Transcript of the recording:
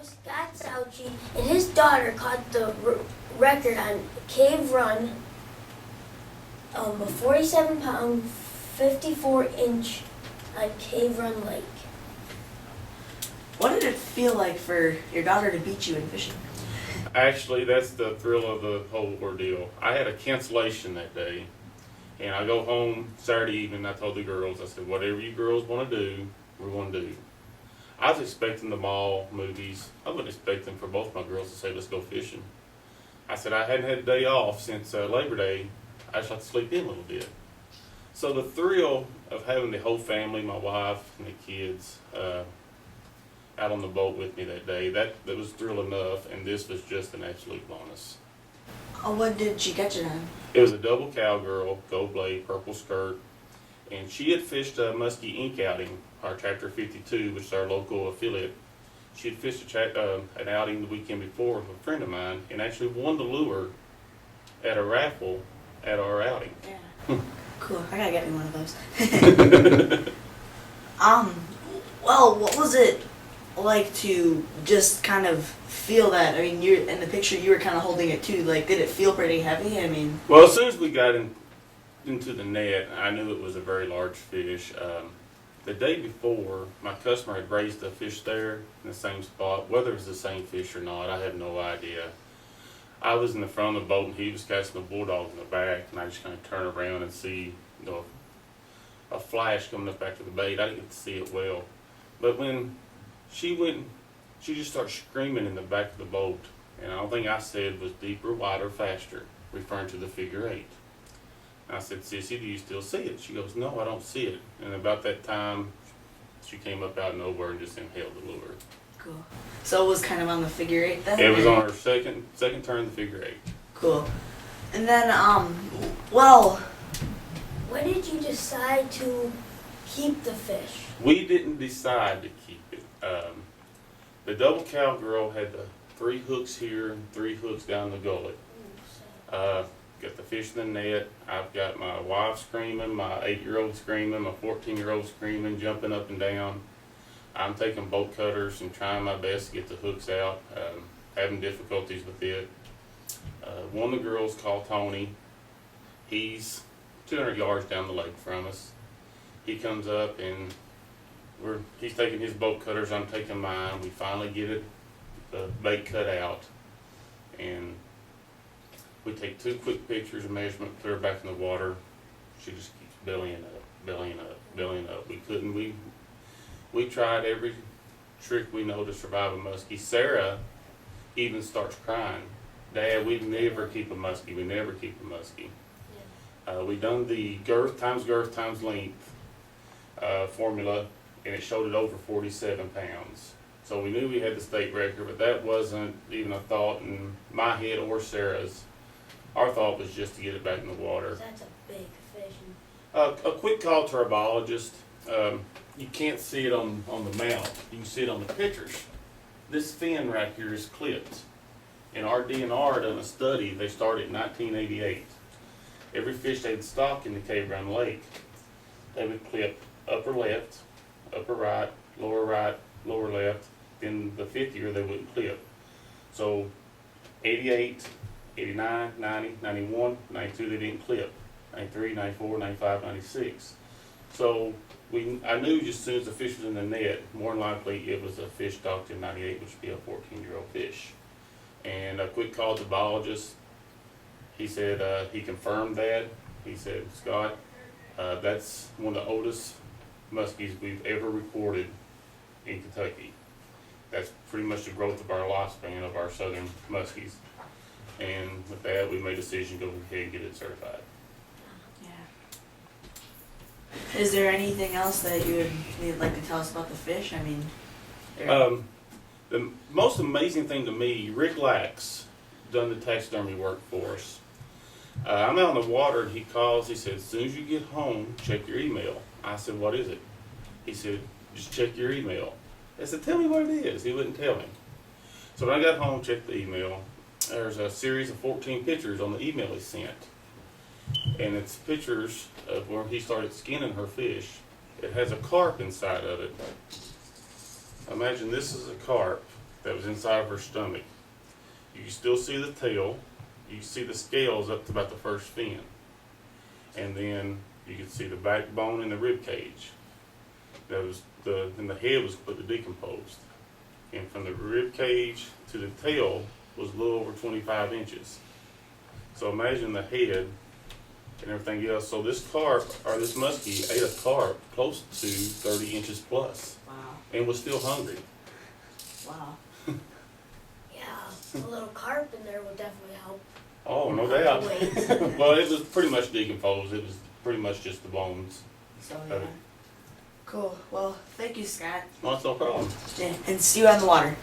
Scott Salchli and his daughter caught the record on cave run, a 47-pound, 54-inch on Cave Run Lake. What did it feel like for your daughter to beat you in fishing? Actually, that's the thrill of the whole ordeal. I had a cancellation that day, and I go home Saturday evening. I told the girls, I said, whatever you girls want to do, we're going to do. I was expecting the mall movies. I wasn't expecting for both my girls to say, let's go fishing. I said, I hadn't had a day off since Labor Day. I just like to sleep in a little bit. So the thrill of having the whole family, my wife and the kids, out on the boat with me that day, that was thrill enough, and this was just an absolute bonus. What did she catch it on? It was a double cowgirl, gold blade, purple skirt, and she had fished a Musky Inc. outing, our Chapter 52, which is our local affiliate. She had fished an outing the weekend before with a friend of mine, and actually won the lure at a raffle at our outing. Yeah. Cool. I gotta get me one of those. Well, what was it like to just kind of feel that? I mean, you're in the picture, you were kind of holding it too. Like, did it feel pretty heavy? I mean, well, as soon as we got into the net, I knew it was a very large fish. The day before, my customer had raised a fish there in the same spot. Whether it was the same fish or not, I have no idea. I was in the front of the boat, and he was casting a bulldog in the back, and I just kind of turn around and see, a flash coming up after the bait. I didn't get to see it well. But when she just started screaming in the back of the boat, and the only thing I said was deeper, wider, faster, referring to the figure 8. I said, Sissy, do you still see it? She goes, no, I don't see it. And about that time, she came up out of nowhere and just inhaled the lure. cool. So it was kind of on the figure 8 then? It was on her second turn, the figure 8. Cool. And then, well, When did you decide to keep the fish? We didn't decide to keep it. The double cowgirl had the 3 hooks here and 3 hooks down the gullet. Got the fish in the net. I've got my wife screaming, my 8-year-old screaming, my 14-year-old screaming, jumping up and down. I'm taking bolt cutters and trying my best to get the hooks out, having difficulties with it. One of the girls called Tony. He's 200 yards down the lake from us. He comes up and he's taking his bolt cutters, I'm taking mine. We finally get the bait cut out, and we take 2 quick pictures of measurement, put her back in the water. She just keeps bellying up, bellying up, bellying up. We tried every trick we know to survive a muskie. Sarah even starts crying. Dad, we never keep a muskie. We never keep a muskie. We done the girth times length formula, and it showed it over 47 pounds. So we knew we had the state record, but that wasn't even a thought in my head or Sarah's. Our thought was just to get it back in the water. That's a big fish. A quick call to our biologist. You can't see it on the mount. You can see it on the pictures. This fin right here is clipped. And our DNR done a study. They started in 1988. Every fish they'd stock in the Cave Run Lake, they would clip upper left, upper right, lower left. Then the 5th year they wouldn't clip. So 88, 89, 90, 91, 92 they didn't clip. 93, 94, 95, 96. So I knew just as soon as the fish was in the net, more than likely it was a fish stocked in 98, which would be a 14-year-old fish. And a quick call to the biologist. He said he confirmed that. He said, Scott, that's one of the oldest muskies we've ever recorded in Kentucky. That's pretty much the growth of our lifespan of our southern muskies. And with that, we made a decision to go ahead and get it certified. Yeah. Is there anything else that you'd like to tell us about the fish? I mean, the most amazing thing to me, Rick Lax done the taxidermy work for us. I'm out on the water, and he calls. He said, as soon as you get home, check your email. I said, what is it? He said, just check your email. I said, tell me what it is. He wouldn't tell me. So when I got home, checked the email. There's a series of 14 pictures on the email he sent. And it's pictures of where he started skinning her fish. It has a carp inside of it. Imagine this is a carp that was inside of her stomach. You can still see the tail. You can see the scales up to about the first fin. And then you can see the backbone and the rib cage. Then the head was completely decomposed. And from the rib cage to the tail was a little over 25 inches. So imagine the head and everything else. So this carp, or this muskie, ate a carp close to 30 inches plus. Wow. And was still hungry. Wow. Yeah, a little carp in there will definitely help. Oh, no doubt. Wait. Well, it was pretty much decomposed. It was pretty much just the bones. So yeah. Cool. Well, thank you, Scott. Well, that's no problem. Yeah, and see you on the water.